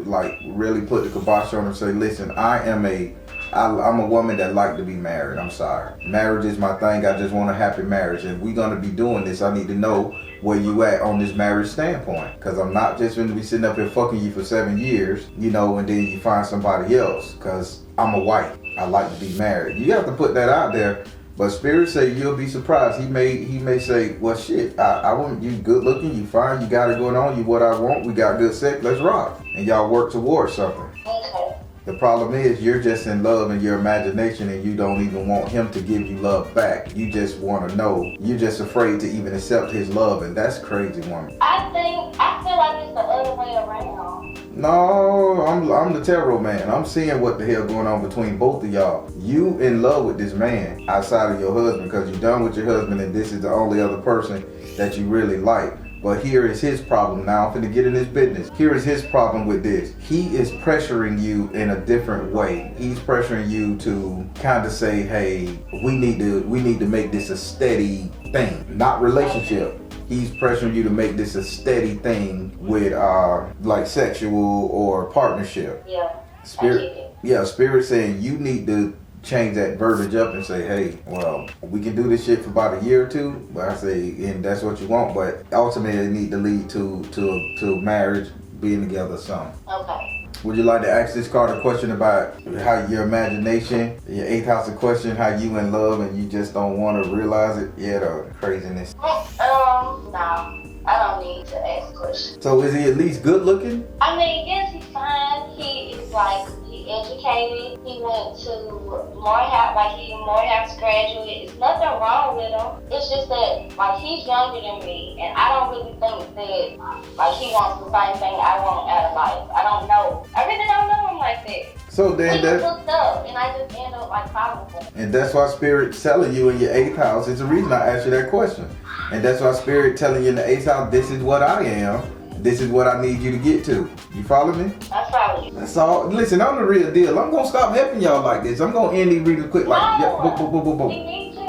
kibosh on and say, listen, I'm a woman that like to be married. I'm sorry. Marriage is my thing. I just want a happy marriage. And we're going to be doing this. I need to know where you at on this marriage standpoint. Because I'm not just going to be sitting up here fucking you for 7 years, and then you find somebody else. Because I'm a wife. I like to be married. You have to put that out there. But Spirit say you'll be surprised. He may say, well, shit, I want you good looking, you fine, you got it going on, you what I want, we got good sex, let's rock. And y'all work towards something. Okay. The problem is you're just in love in your imagination, and you don't even want him to give you love back. You just want to know. You're just afraid to even accept his love, and that's crazy, woman. I feel like it's the other way around. No, I'm the tarot man. I'm seeing what the hell going on between both of y'all. You in love with this man outside of your husband because you're done with your husband, and this is the only other person that you really like. But here is his problem. Now I'm finna get in his business. Here is his problem with this. He is pressuring you in a different way. He's pressuring you to kind of say, hey, we need to make this a steady thing, not relationship. He's pressuring you to make this a steady thing with like sexual or partnership. Yeah. Spirit saying you need to change that verbiage up and say, hey, well, we can do this shit for about a year or two, but I say, and that's what you want, but ultimately it need to lead to marriage, being together, or something. Okay. Would you like to ask this card a question about how your imagination, your 8th house a question, how you in love and you just don't want to realize it? Yeah, the craziness. No, I don't need to ask questions. So is he at least good looking? I mean, yes, he's fine. He is he educated. He went to Morehouse, he Morehouse graduate. There's nothing wrong with him. It's just that, he's younger than me, and I don't really think that, he wants the same thing I want out of life. I don't know. I really don't know him like that. So then we just hooked up, and I just end up following him. And that's why Spirit's telling you in your 8th house. It's the reason I asked you that question. And that's why Spirit telling you in the 8th house, this is what I am. This is what I need you to get to. You follow me? I follow you. That's all. Listen, I'm the real deal. I'm going to stop helping y'all like this. I'm going to end these readings quick boom. We need to.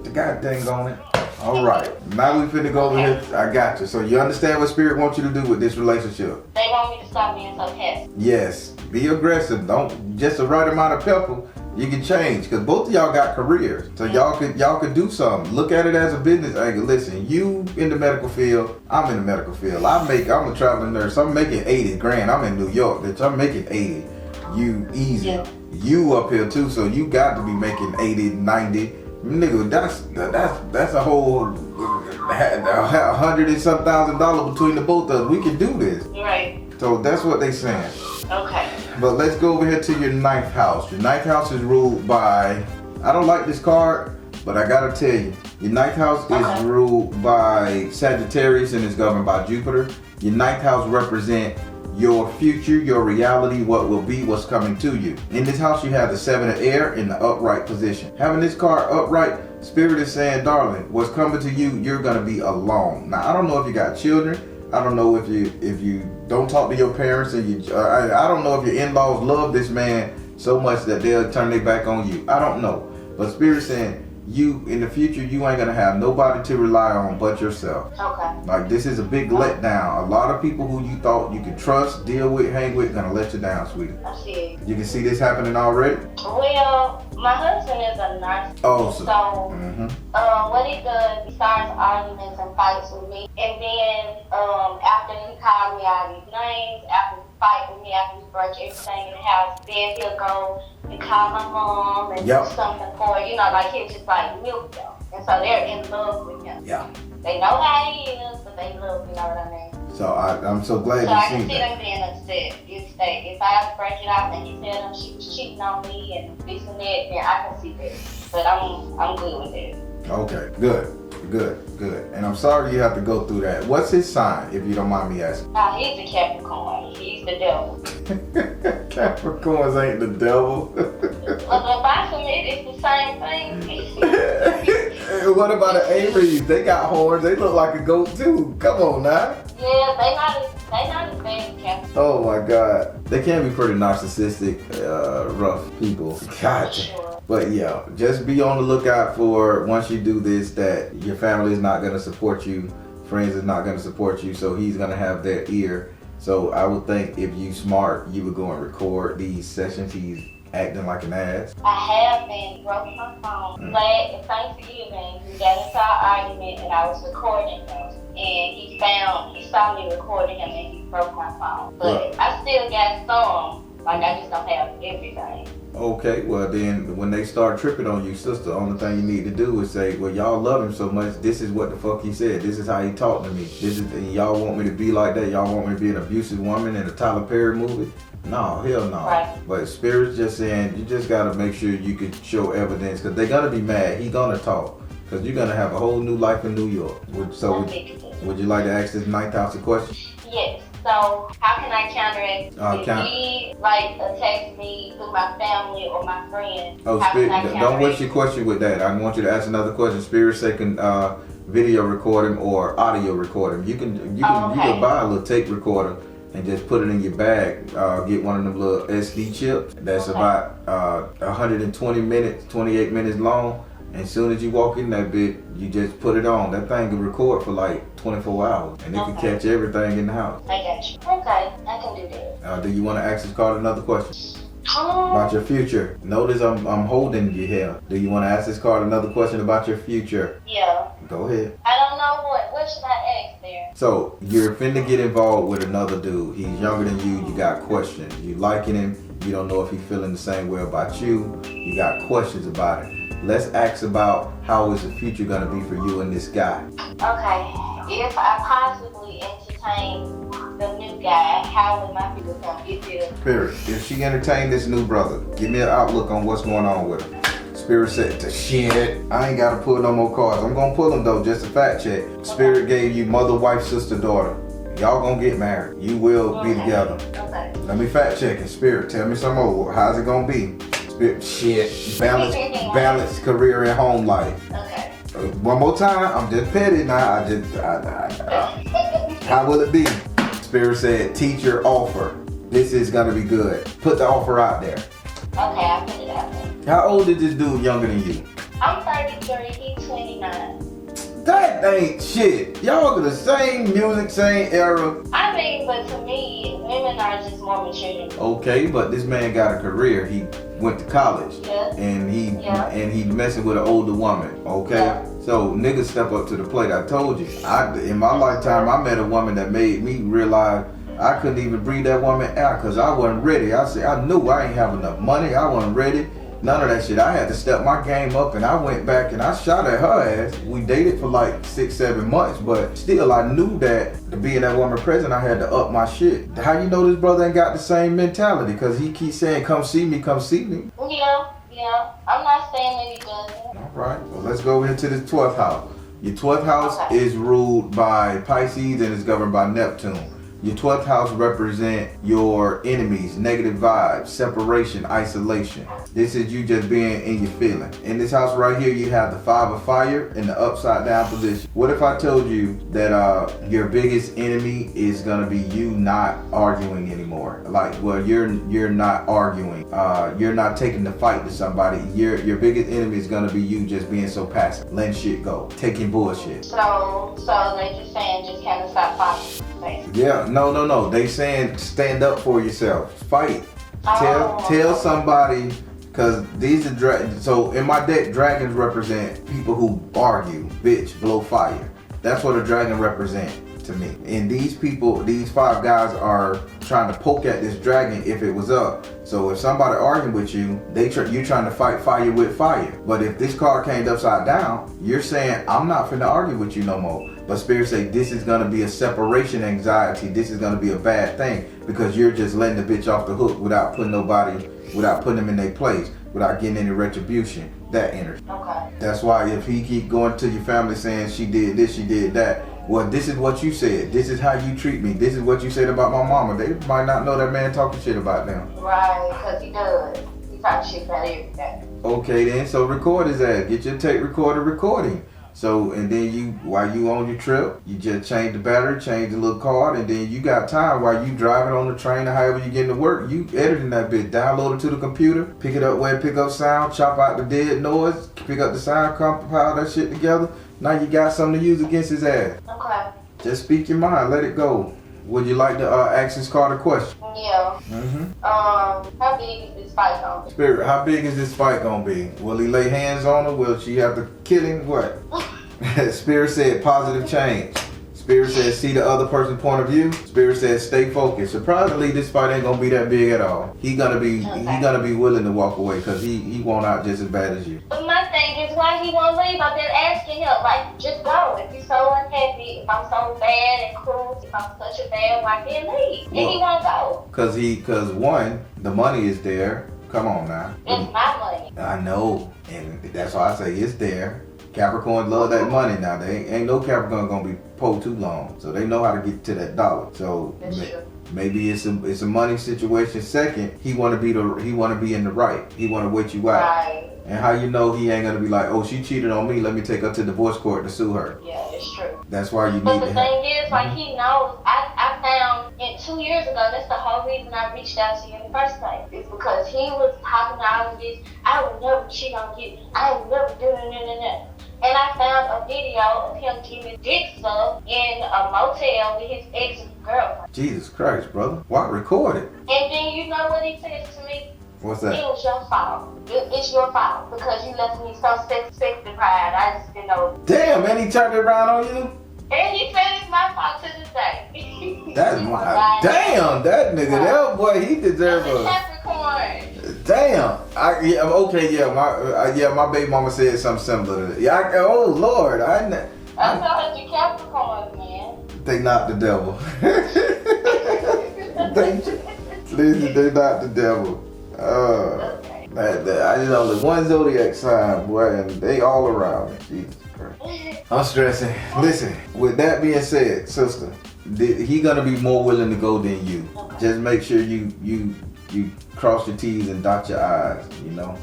The god dang on it. All right. Now we finna go over here. I got you. So you understand what Spirit wants you to do with this relationship? They want me to stop being so passive. Yes. Be aggressive. Don't just the right amount of pepper. You can change because both of y'all got careers, so y'all could do something. Look at it as a business angle. Listen, you in the medical field, I'm in the medical field. I'm a traveling nurse. I'm making 80 grand. I'm in New York, bitch. I'm making 80. You easy. Yeah. You up here too, so you got to be making 80, 90. Nigga, that's a whole $100 and some $1,000 between the both of us. We can do this. Right. So that's what they saying. Okay. But let's go over here to your 9th house. Your 9th house is ruled by, I don't like this card, but I gotta tell you, your 9th house is ruled by Sagittarius and is governed by Jupiter. Your 9th house represents your future, your reality, what will be, what's coming to you. In this house, you have the 7 of air in the upright position. Having this card upright, Spirit is saying, darling, what's coming to you, you're gonna be alone. Now, I don't know if you got children. I don't know if you don't talk to your parents, and I don't know if your in-laws love this man so much that they'll turn their back on you. I don't know. But Spirit saying, you in the future, you ain't gonna have nobody to rely on but yourself. Okay. This is a big letdown. A lot of people who you thought you could trust, deal with, hang with, gonna let you down, sweetie. I see. You can see this happening already? Well, my husband is a nurse. Oh, so mm-hmm. What he does, he starts arguments and fights with me. And then after he called me out of these names, after he fight with me, after he break everything in the house, then he'll go and call my mom and do something for her. He'll just milk them. And so they're in love with him. Yeah. They know how he is, but they love him, you know what I mean? So I'm so glad so you I seen can see them being upset. If I break it off and he tell them she was cheating on me and this and that, then I can see that. But I'm good with it. Okay, good. Good. And I'm sorry you have to go through that. What's his sign, if you don't mind me asking? He's a Capricorn. He's the devil. Capricorns ain't the devil. Well, the bottom it's the same thing. What about an Aries? They got horns. They look like a goat too. Come on now. Yeah, they not as bad as Capricorn. Oh my God. They can be pretty narcissistic, rough people. God. Sure. But yeah, just be on the lookout for, once you do this, that your family is not going to support you, friends is not going to support you, so he's going to have their ear. So I would think if you smart, you would go and record these sessions. He's acting like an ass. I have been broke my phone. But Thanksgiving, we got into our argument and I was recording him. And he saw me recording him and he broke my phone. But I still got some. Like, I just don't have everything. Okay, well then, when they start tripping on you, sister, only thing you need to do is say, well, y'all love him so much, this is what the fuck he said. This is how he talked to me. And y'all want me to be like that? Y'all want me to be an abusive woman in a Tyler Perry movie? No, hell no. Right. But Spirit's just saying, you just gotta make sure you can show evidence, because they're gonna be mad. He gonna talk, because you're gonna have a whole new life in New York. Would you like to ask this 9th house a question? Yes. So how can I counteract if he attacks me through my family or my friends? Oh, Spirit, don't waste your question with that. I want you to ask another question. Spirit say can video record him or audio record him. You can buy a little tape recorder and just put it in your bag. Get one of them little SD chips that's about 120 minutes, 28 minutes long. And as soon as you walk in that bit, you just put it on. That thing can record for like 24 hours. And it can catch everything in the house. I got you. Okay, I can do that. Do you want to ask this card another question? About your future. Notice I'm holding you here. Do you want to ask this card another question about your future? Yeah. Go ahead. I don't know what should I ask there? So, you're finna get involved with another dude. He's younger than you. You got questions. You liking him. You don't know if he's feeling the same way about you. You got questions about it. Let's ask about how is the future gonna be for you and this guy. Okay, if I possibly entertain the new guy, how would my people gonna get there? Spirit, if she entertained this new brother, give me an outlook on what's going on with him. Spirit said to shit. I ain't gotta pull no more cards. I'm gonna pull them though, just a fact check. Spirit gave you mother, wife, sister, daughter. Y'all gonna get married. You will be together. Okay. Let me fact check it. Spirit, tell me some more. How's it gonna be? Shit, balance career and home life. Okay. One more time, I'm just petty now. How will it be? Spirit said, teacher offer. This is gonna be good. Put the offer out there. Okay, I'll put it out there. How old is this dude younger than you? I'm 33, he's 29. That ain't shit. Y'all got the same music, same era. I mean, but to me, women are just more mature than me. Okay, but this man got a career. He went to college. Yeah. And he messing with an older woman. Okay? Yeah. So niggas step up to the plate. I told you. In my lifetime, I met a woman that made me realize I couldn't even breathe that woman out because I wasn't ready. I knew I ain't have enough money. I wasn't ready. None of that shit. I had to step my game up, and I went back and I shot at her ass. We dated for like 6-7 months, but still I knew that to be in that woman present, I had to up my shit. How you know this brother ain't got the same mentality? Because he keeps saying, come see me, come see me. Yeah. I'm not saying that he doesn't. All right. Well, let's go into the 12th house. Your 12th house is ruled by Pisces and is governed by Neptune. Your 12th house represent your enemies, negative vibes, separation, isolation. This is you just being in your feeling. In this house right here, you have the 5 of fire in the upside down position. What if I told you that your biggest enemy is gonna be you not arguing anymore? Like, well, you're not arguing. You're not taking the fight to somebody. Your biggest enemy is gonna be you just being so passive, letting shit go, taking bullshit. So they just saying just kind of stop fighting. Yeah, no. They saying stand up for yourself. Fight. Tell somebody, because these are dragons. So in my deck, dragons represent people who argue, bitch, blow fire. That's what a dragon represents to me. And these people, these 5 guys are trying to poke at this dragon if it was up. So if somebody arguing with you, you're trying to fight fire with fire. But if this card came upside down, you're saying, I'm not finna argue with you no more. But Spirit say this is gonna be a separation anxiety. This is gonna be a bad thing because you're just letting the bitch off the hook without putting them in their place, without getting any retribution. That energy. Okay. That's why if he keep going to your family saying she did this, she did that, well, this is what you said. This is how you treat me. This is what you said about my mama. They might not know that man talking shit about them. Right, because he does. He talks shit about everything. Okay then, so record his ass. Get your tape recorder recording. So, and then you, while you on your trip, you just change the battery, change the little card, and then you got time while you driving on the train or however you getting to work, you editing that bit, download it to the computer, pick it up where it pick up sound, chop out the dead noise, pick up the sound, compile that shit together. Now you got something to use against his ass. Okay. Just speak your mind, let it go. Would you like to ask this card a question? Yeah. How big is this fight gonna be? Spirit, how big is this fight gonna be? Will he lay hands on her? Will she have to kill him? What? Spirit said positive change. Spirit says see the other person's point of view. Spirit says stay focused. Surprisingly, this fight ain't gonna be that big at all. He gonna be willing to walk away because he won't out just as bad as you. But my thing is why he won't leave. I've been asking him, like, just go. If you're so unhappy, if I'm so bad and cruel, if I'm such a bad wife, then leave. And he won't go. Cause one, the money is there. Come on now. It's my money. I know, and that's why I say it's there. Capricorn love that money now. They ain't no Capricorn gonna be poor too long, so they know how to get to that dollar. So maybe it's a money situation. Second, he wanna be in the right. He wanna wait you out. Right. And how you know he ain't gonna be like, oh, she cheated on me, let me take her to divorce court to sue her. Yeah, it's true. That's why you need But to the thing is, like, he knows. I found 2 years ago, that's the whole reason I reached out to you in the first place. It's because he was talking all of this. I would never cheat on you. I would never do it. And I found a video of him giving dick stuff in a motel with his ex-girlfriend. Jesus Christ, brother. Why record it? And then you know what he says to me? What's that? It was your fault. It's your fault because you left me so sex deprived. I just didn't know. Damn, man, he turned it around on you? And he said it's my fault to this day. That's my damn, that nigga, that boy, he deserve a Capricorn. damn. My baby mama said something similar to that. Yeah, oh Lord, I know it's a Capricorn, man. They not the devil. they not the devil. I just know the one zodiac sign, boy, and they all around me. Jesus Christ. I'm stressing. Listen, with that being said, sister, he gonna be more willing to go than you. Just make sure you cross your T's and dot your I's, you know.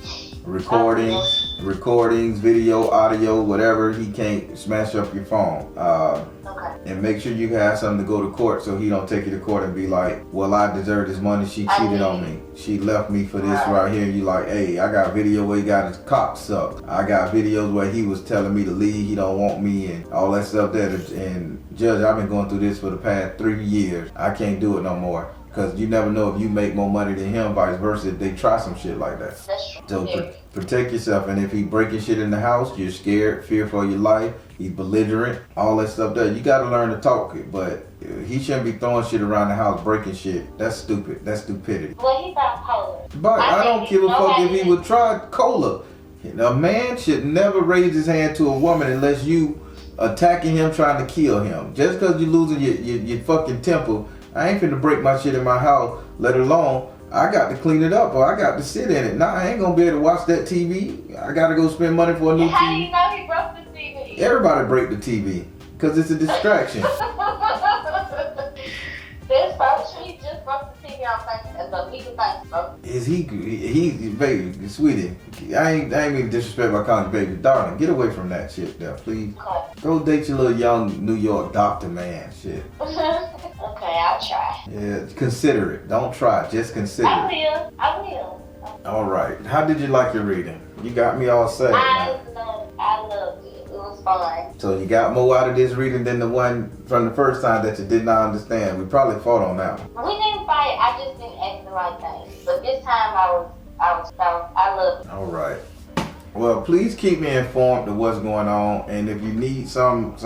Recordings, video, audio, whatever, he can't smash up your phone. And make sure you have something to go to court so he don't take you to court and be like, well, I deserve this money, she cheated on me. She left me for this right here. You like, hey, I got video where he got his cock sucked. I got videos where he was telling me to leave, he don't want me and all that stuff there. And Judge, I've been going through this for the past 3 years. I can't do it no more. Because you never know if you make more money than him, vice versa, if they try some shit like that. That's true. So protect yourself. And if he breaking shit in the house, you're scared, fear for your life, he's belligerent, all that stuff there. You got to learn to talk it. But he shouldn't be throwing shit around the house, breaking shit. That's stupid. That's stupidity. Well, he's bipolar. But I don't give a fuck if he would try cola. A man should never raise his hand to a woman unless you attacking him, trying to kill him. Just because you're losing your fucking temper, I ain't finna break my shit in my house, let alone I got to clean it up or I got to sit in it. Nah, I ain't gonna be able to watch that TV. I gotta go spend money for a new TV. How do you know he broke the TV? Everybody break the TV because it's a distraction. This folks, he just broke the TV on the legal thing, bro. Is he baby, sweetie? I ain't mean to disrespect my calling you baby, darling. Get away from that shit there, please. Okay. Go date your little young New York doctor man, shit. Okay, I'll try. Yeah, consider it. Don't try, just consider it. I will. All right. How did you like your reading? You got me all sad. I loved it. It was fun. So you got more out of this reading than the one from the first time that you did not understand. We probably fought on that one. We didn't fight. I just didn't ask the right things. But this time I loved it. All right. Well, please keep me informed of what's going on, and if you need some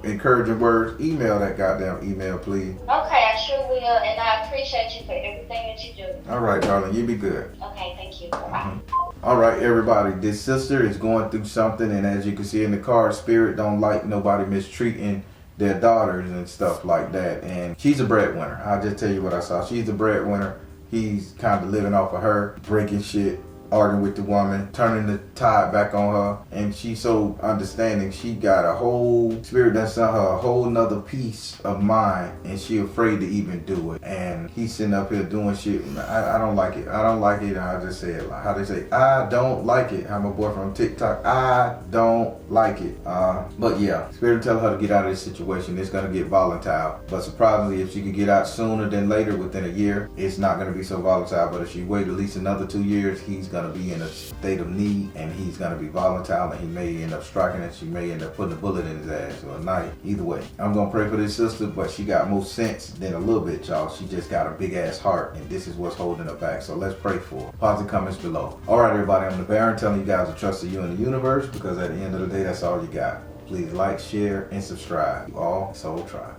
encouraging words, email that goddamn email, please. Okay, I sure will, and I appreciate you for everything that you do. All right, darling, you be good. Okay, thank you. Bye. All right, everybody, this sister is going through something, and as you can see in the card, Spirit don't like nobody mistreating their daughters and stuff like that, and she's a breadwinner. I'll just tell you what I saw. She's a breadwinner. He's kind of living off of her, breaking shit. arguing with the woman, turning the tide back on her, and she's so understanding. She got a whole spirit that's on her, a whole nother peace of mind, and she afraid to even do it. And he's sitting up here doing shit. I don't like it. I don't like it. I just say it like how they say, I don't like it. How my boy from TikTok, I don't like it. But yeah, spirit tell her to get out of this situation. It's gonna get volatile. But surprisingly, if she can get out sooner than later, within a year, it's not gonna be so volatile. But if she wait at least another 2 years, he's gonna be in a state of need, and he's gonna be volatile, and he may end up striking it. She may end up putting a bullet in his ass or a knife. Either way, I'm gonna pray for this sister, but she got more sense than a little bit, y'all. She just got a big ass heart, and this is what's holding her back. So let's pray for her. Positive comments below. All right, everybody, I'm the Baron telling you guys to trust in you and the universe, because at the end of the day, that's all you got. Please like, share, and subscribe. You all, Soul Tribe.